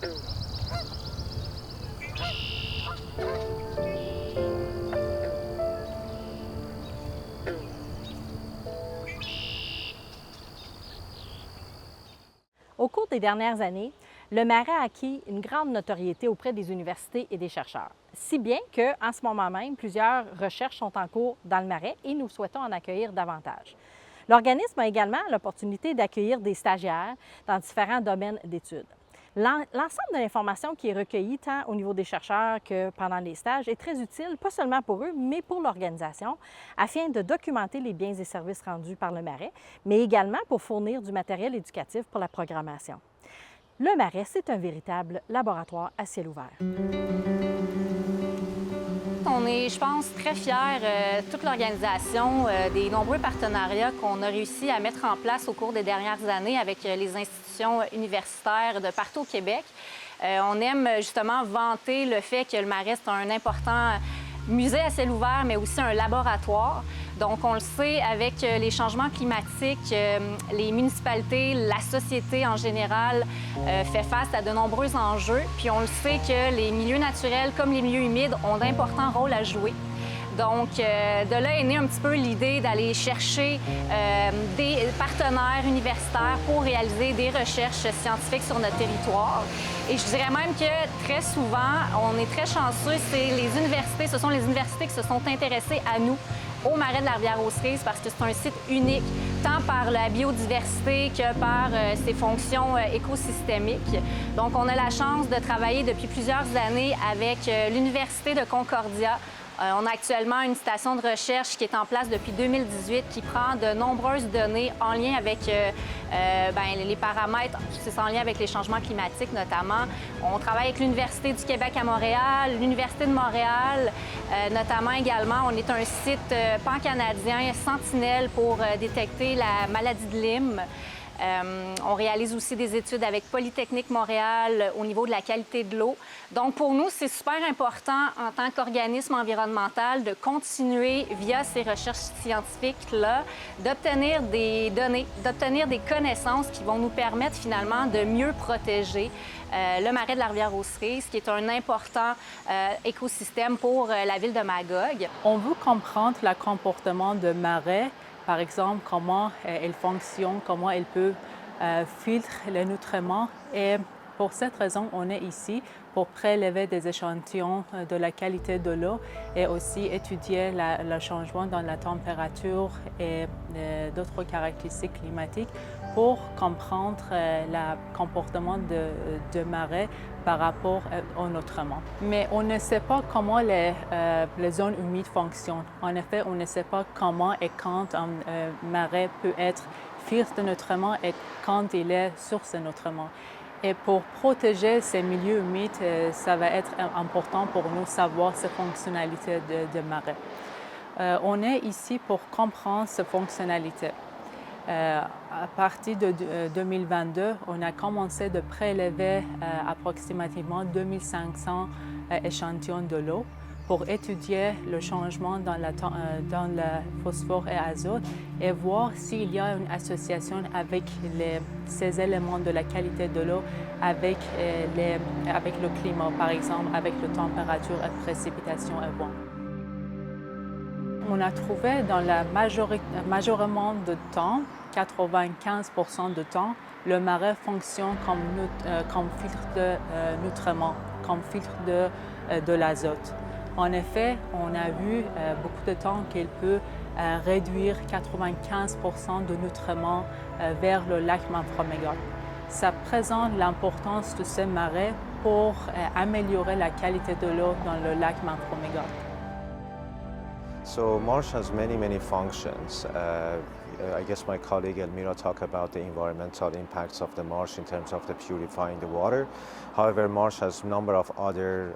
Au cours des dernières années, le marais a acquis une grande notoriété auprès des universités et des chercheurs, si bien qu'en ce moment même, plusieurs recherches sont en cours dans le marais et nous souhaitons en accueillir davantage. L'organisme a également l'opportunité d'accueillir des stagiaires dans différents domaines d'études. L'ensemble de l'information qui est recueillie tant au niveau des chercheurs que pendant les stages est très utile, pas seulement pour eux, mais pour l'organisation, afin de documenter les biens et services rendus par le marais, mais également pour fournir du matériel éducatif pour la programmation. Le marais, c'est un véritable laboratoire à ciel ouvert. On est, je pense, très fiers, toute l'organisation, des nombreux partenariats qu'on a réussi à mettre en place au cours des dernières années avec les institutions universitaires de partout au Québec. On aime justement vanter le fait que le marais, c'est un important musée à ciel ouvert, mais aussi un laboratoire. Donc, on le sait, avec les changements climatiques, les municipalités, la société en général fait face à de nombreux enjeux. Puis on le sait que les milieux naturels comme les milieux humides ont d'importants rôles à jouer. Donc, de là est née un petit peu l'idée d'aller chercher des partenaires universitaires pour réaliser des recherches scientifiques sur notre territoire. Et je dirais même que très souvent, on est très chanceux, ce sont les universités qui se sont intéressées à nous, au marais de la Rivière-aux-Cerises, parce que c'est un site unique, tant par la biodiversité que par ses fonctions écosystémiques. Donc, on a la chance de travailler depuis plusieurs années avec l'Université de Concordia. On a actuellement une station de recherche qui est en place depuis 2018 qui prend de nombreuses données en lien avec les paramètres, c'est en lien avec les changements climatiques notamment. On travaille avec l'Université du Québec à Montréal, l'Université de Montréal, notamment également. On est un site pan-canadien sentinelle pour détecter la maladie de Lyme. On réalise aussi des études avec Polytechnique Montréal au niveau de la qualité de l'eau. Donc, pour nous, c'est super important en tant qu'organisme environnemental de continuer, via ces recherches scientifiques-là, d'obtenir des données, d'obtenir des connaissances qui vont nous permettre finalement de mieux protéger le marais de la Rivière-aux-Cerises, qui est un important écosystème pour la ville de Magog. On veut comprendre le comportement de marais. Par exemple, comment elle fonctionne, comment elle peut filtrer les nutriments. Et pour cette raison, on est ici pour prélever des échantillons de la qualité de l'eau et aussi étudier le changement dans la température et d'autres caractéristiques climatiques pour comprendre le comportement de marais par rapport aux nutriments. Mais on ne sait pas comment les zones humides fonctionnent. En effet, on ne sait pas comment et quand un marais peut être filtre de nutriments et quand il est source de nutriments. Et pour protéger ces milieux humides, ça va être important pour nous savoir ces fonctionnalités de marais. On est ici pour comprendre ces fonctionnalités. À partir de 2022, on a commencé de prélever approximativement 2500 échantillons de l'eau pour étudier le changement dans le phosphore et azote et voir s'il y a une association avec ces éléments de la qualité de l'eau avec le climat, par exemple, avec la température et précipitation et vent. On a trouvé dans la majorité de temps, 95% de temps, le marais fonctionne comme filtre de nutriments, comme filtre de l'azote. En effet, on a vu beaucoup de temps qu'il peut réduire 95% de nutriments vers le lac Memphremagog. Ça présente l'importance de ces marais pour améliorer la qualité de l'eau dans le lac Memphremagog. So marsh has many functions. I guess my colleague Elmira talked about the environmental impacts of the marsh in terms of the purifying the water. However, marsh has a number of other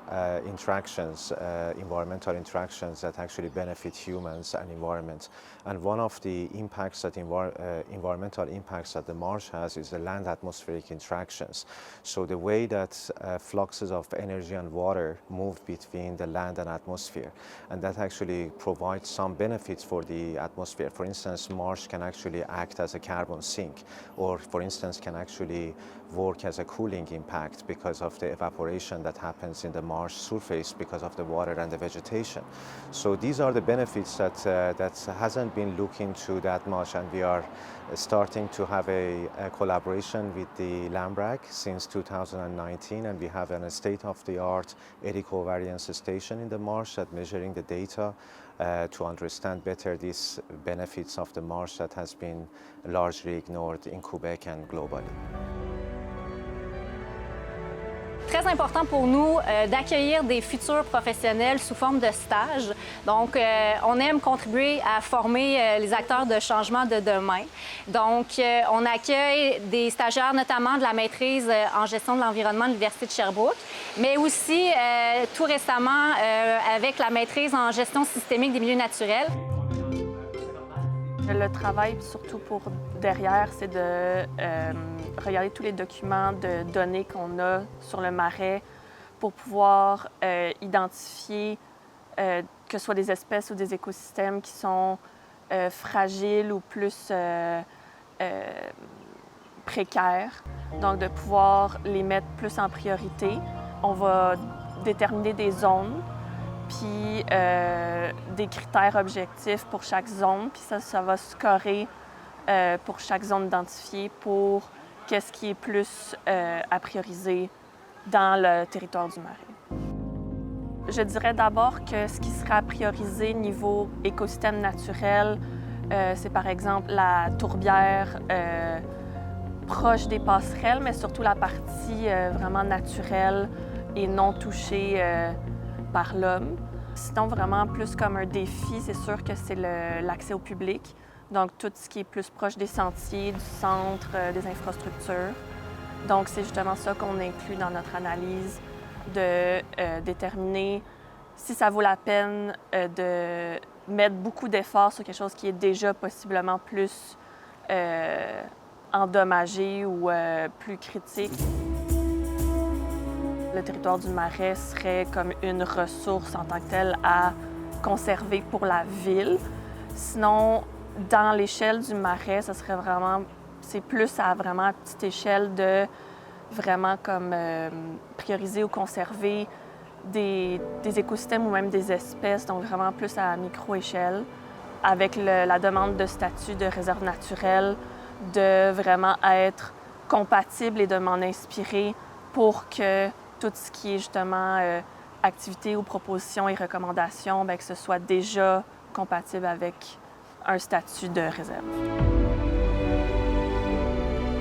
environmental interactions that actually benefit humans and environment. And one of the impacts that environmental impacts that the marsh has is the land atmospheric interactions. So the way that fluxes of energy and water move between the land and atmosphere, and that actually provides some benefits for the atmosphere. For instance, marsh can actually act as a carbon sink, or for instance can actually work as a cooling impact because of the evaporation that happens in the marsh surface because of the water and the vegetation. So these are the benefits that hasn't been looked into that much, and we are starting to have a collaboration with the LAMBRAC since 2019, and we have a state-of-the-art eddy covariance station in the marsh that measuring the data to understand better these benefits of the marsh that has been largely ignored in Quebec and globally. Très important pour nous d'accueillir des futurs professionnels sous forme de stage. Donc, on aime contribuer à former les acteurs de changement de demain. Donc, on accueille des stagiaires, notamment de la maîtrise en gestion de l'environnement de l'Université de Sherbrooke, mais aussi tout récemment avec la maîtrise en gestion systémique des milieux naturels. Le travail, surtout pour derrière, c'est de regarder tous les documents de données qu'on a sur le marais pour pouvoir identifier que ce soit des espèces ou des écosystèmes qui sont fragiles ou plus précaires. Donc, de pouvoir les mettre plus en priorité. On va déterminer des zones, puis des critères objectifs pour chaque zone, puis ça va scorer pour chaque zone identifiée pour qu'est-ce qui est plus à prioriser dans le territoire du marais. Je dirais d'abord que ce qui sera priorisé niveau écosystème naturel, c'est par exemple la tourbière proche des passerelles, mais surtout la partie vraiment naturelle et non touchée par l'homme. Sinon, vraiment plus comme un défi, c'est sûr que c'est l'accès au public. Donc, tout ce qui est plus proche des sentiers, du centre, des infrastructures. Donc, c'est justement ça qu'on inclut dans notre analyse, de déterminer si ça vaut la peine de mettre beaucoup d'efforts sur quelque chose qui est déjà possiblement plus endommagé ou plus critique. Le territoire du marais serait comme une ressource en tant que telle à conserver pour la ville. Sinon, dans l'échelle du marais, ça serait vraiment, c'est plus à vraiment petite échelle de vraiment comme prioriser ou conserver des écosystèmes ou même des espèces, donc vraiment plus à micro-échelle, avec la demande de statut de réserve naturelle, de vraiment être compatible et de m'en inspirer pour que tout ce qui est justement activité ou proposition et recommandations, bien, que ce soit déjà compatible avec un statut de réserve.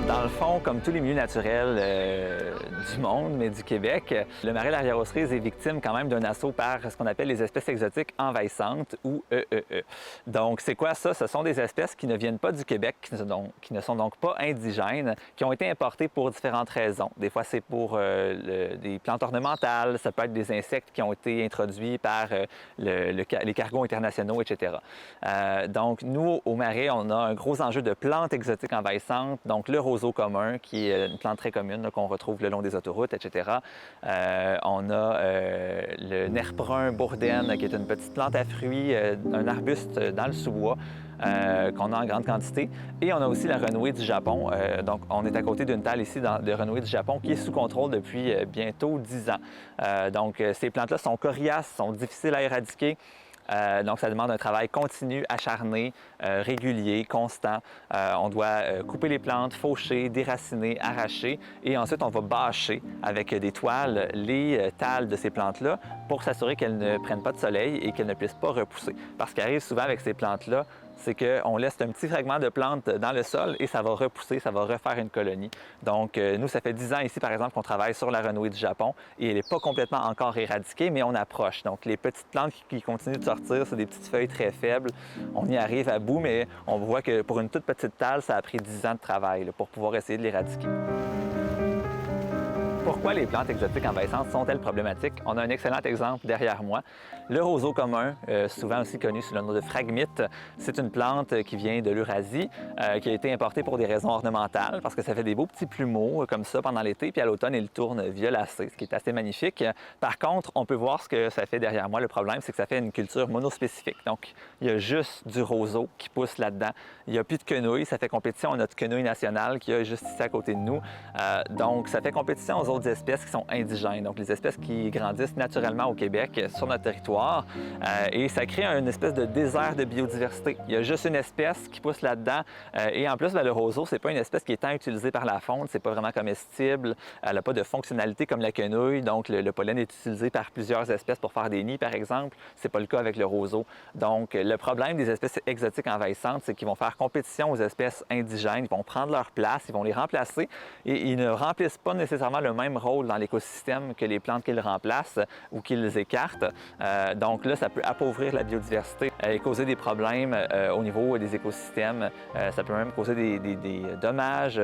Dans le fond, comme tous les milieux naturels du monde, mais du Québec, le marais Larrière-aux-Cerises est victime quand même d'un assaut par ce qu'on appelle les espèces exotiques envahissantes ou EEE. Donc, c'est quoi ça? Ce sont des espèces qui ne viennent pas du Québec, qui ne sont donc pas indigènes, qui ont été importées pour différentes raisons. Des fois, c'est pour des plantes ornementales, ça peut être des insectes qui ont été introduits par les cargos internationaux, etc. Donc, nous, au marais, on a un gros enjeu de plantes exotiques envahissantes, donc le roseau commun, qui est une plante très commune qu'on retrouve le long des autoroutes, etc. On a le nerf brun bourdaine, qui est une petite plante à fruits, un arbuste dans le sous-bois, qu'on a en grande quantité. Et on a aussi la renouée du Japon. Donc, on est à côté d'une talle ici de renouée du Japon qui est sous contrôle depuis bientôt 10 ans. Donc, ces plantes-là sont coriaces, sont difficiles à éradiquer. Donc, ça demande un travail continu, acharné, régulier, constant. On doit couper les plantes, faucher, déraciner, arracher et ensuite on va bâcher avec des toiles les tales de ces plantes-là pour s'assurer qu'elles ne prennent pas de soleil et qu'elles ne puissent pas repousser. Parce qu'il arrive souvent avec ces plantes-là, c'est qu'on laisse un petit fragment de plante dans le sol et ça va repousser, ça va refaire une colonie. Donc, nous, ça fait 10 ans ici, par exemple, qu'on travaille sur la renouée du Japon et elle n'est pas complètement encore éradiquée, mais on approche. Donc, les petites plantes qui continuent de sortir, c'est des petites feuilles très faibles. On y arrive à bout, mais on voit que pour une toute petite talle, ça a pris 10 ans de travail là, pour pouvoir essayer de l'éradiquer. Pourquoi les plantes exotiques envahissantes sont-elles problématiques? On a un excellent exemple derrière moi. Le roseau commun, souvent aussi connu sous le nom de phragmite, c'est une plante qui vient de l'Eurasie, qui a été importée pour des raisons ornementales, parce que ça fait des beaux petits plumeaux comme ça pendant l'été, puis à l'automne, il tourne violacé, ce qui est assez magnifique. Par contre, on peut voir ce que ça fait derrière moi. Le problème, c'est que ça fait une culture monospécifique. Donc, il y a juste du roseau qui pousse là-dedans. Il n'y a plus de quenouilles. Ça fait compétition à notre quenouille nationale qui est juste ici à côté de nous. Donc, ça fait compétition aux autres espèces qui sont indigènes, donc les espèces qui grandissent naturellement au Québec, sur notre territoire. Et ça crée une espèce de désert de biodiversité. Il y a juste une espèce qui pousse là-dedans. Et en plus, le roseau, c'est pas une espèce qui est tant utilisée par la faune. C'est pas vraiment comestible. Elle n'a pas de fonctionnalité comme la quenouille. Donc, le pollen est utilisé par plusieurs espèces pour faire des nids, par exemple. C'est pas le cas avec le roseau. Donc, le problème des espèces exotiques envahissantes, c'est qu'ils vont faire compétition aux espèces indigènes. Ils vont prendre leur place, ils vont les remplacer et ils ne remplissent pas nécessairement le même rôle dans l'écosystème que les plantes qu'ils remplacent ou qu'ils écartent. Donc là, ça peut appauvrir la biodiversité et causer des problèmes au niveau des écosystèmes. Ça peut même causer des dommages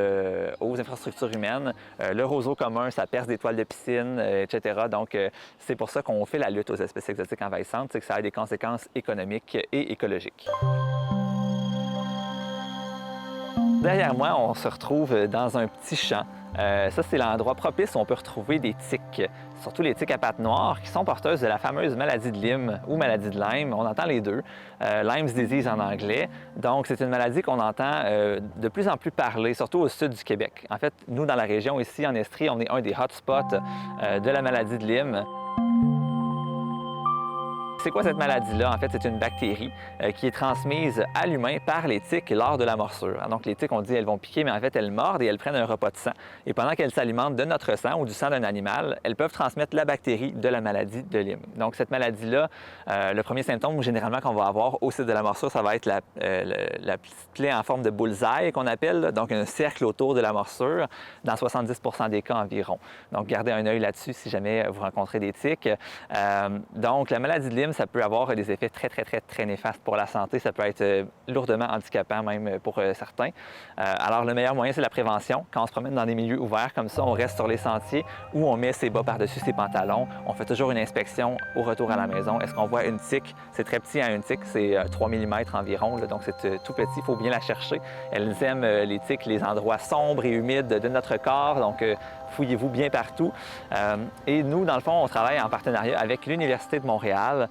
aux infrastructures humaines. Le roseau commun, ça perce des toiles de piscine, etc. Donc, c'est pour ça qu'on fait la lutte aux espèces exotiques envahissantes, c'est que ça a des conséquences économiques et écologiques. Derrière moi, on se retrouve dans un petit champ. Ça, c'est l'endroit propice où on peut retrouver des tiques, surtout les tiques à pattes noires, qui sont porteuses de la fameuse maladie de Lyme ou maladie de Lyme. On entend les deux, Lyme's disease en anglais. Donc, c'est une maladie qu'on entend de plus en plus parler, surtout au sud du Québec. En fait, nous, dans la région ici, en Estrie, on est un des hotspots de la maladie de Lyme. C'est quoi cette maladie-là? En fait, c'est une bactérie qui est transmise à l'humain par les tiques lors de la morsure. Donc, les tiques, on dit, elles vont piquer, mais en fait, elles mordent et elles prennent un repas de sang. Et pendant qu'elles s'alimentent de notre sang ou du sang d'un animal, elles peuvent transmettre la bactérie de la maladie de Lyme. Donc, cette maladie-là, le premier symptôme, généralement, qu'on va avoir au site de la morsure, ça va être la petite plaie en forme de bullseye qu'on appelle, donc un cercle autour de la morsure, dans 70 % des cas environ. Donc, gardez un œil là-dessus si jamais vous rencontrez des tiques. Donc, la maladie de Lyme, ça peut avoir des effets très néfastes pour la santé. Ça peut être lourdement handicapant même pour certains. Alors, le meilleur moyen, c'est la prévention. Quand on se promène dans des milieux ouverts comme ça, on reste sur les sentiers ou on met ses bas par-dessus ses pantalons. On fait toujours une inspection au retour à la maison. Est-ce qu'on voit une tique? C'est très petit, une tique, c'est 3 mm environ, là, donc c'est tout petit. Il faut bien la chercher. Elles aiment, les tiques, les endroits sombres et humides de notre corps, donc fouillez-vous bien partout. Et nous, dans le fond, on travaille en partenariat avec l'Université de Montréal.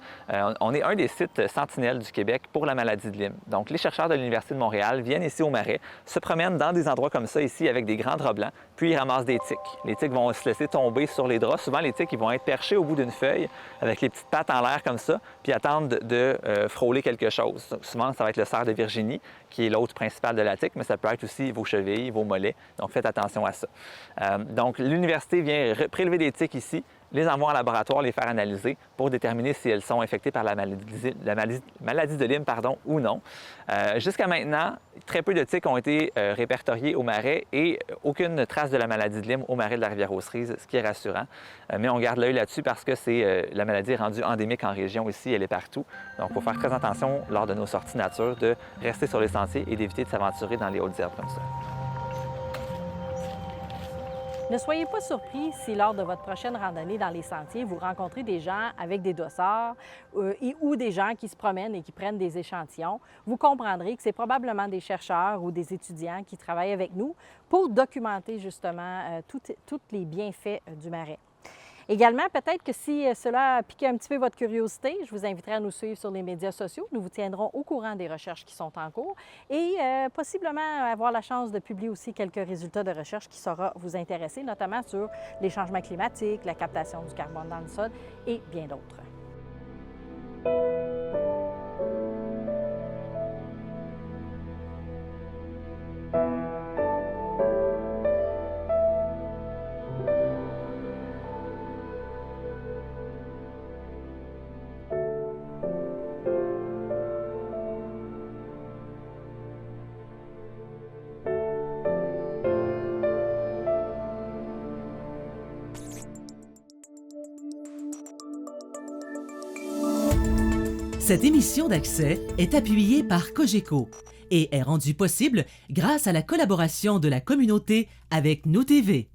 On est un des sites sentinelles du Québec pour la maladie de Lyme. Donc, les chercheurs de l'Université de Montréal viennent ici au Marais, se promènent dans des endroits comme ça, ici, avec des grands draps blancs, puis ils ramassent des tiques. Les tiques vont se laisser tomber sur les draps. Souvent, les tiques, ils vont être perchés au bout d'une feuille, avec les petites pattes en l'air comme ça, puis attendre de frôler quelque chose. Donc, souvent, ça va être le cerf de Virginie, qui est l'hôte principal de la tique, mais ça peut être aussi vos chevilles, vos mollets. Donc, faites attention à ça. Donc, l'université vient prélever des tiques ici, les envoie en laboratoire, les faire analyser pour déterminer si elles sont infectées par la maladie de Lyme ou non. Jusqu'à maintenant, très peu de tiques ont été répertoriées au Marais et aucune trace de la maladie de Lyme au Marais de la Rivière-aux-Cerises, ce qui est rassurant. Mais on garde l'œil là-dessus parce que la maladie est rendue endémique en région ici, elle est partout. Donc, il faut faire très attention lors de nos sorties nature de rester sur les sentiers et d'éviter de s'aventurer dans les hautes herbes comme ça. Ne soyez pas surpris si lors de votre prochaine randonnée dans les sentiers, vous rencontrez des gens avec des dossards ou des gens qui se promènent et qui prennent des échantillons. Vous comprendrez que c'est probablement des chercheurs ou des étudiants qui travaillent avec nous pour documenter justement tous les bienfaits du Marais. Également, peut-être que si cela a piqué un petit peu votre curiosité, je vous inviterai à nous suivre sur les médias sociaux. Nous vous tiendrons au courant des recherches qui sont en cours et possiblement avoir la chance de publier aussi quelques résultats de recherche qui saura vous intéresser, notamment sur les changements climatiques, la captation du carbone dans le sol et bien d'autres. Cette émission d'Accès est appuyée par Cogeco et est rendue possible grâce à la collaboration de la communauté avec Nous TV.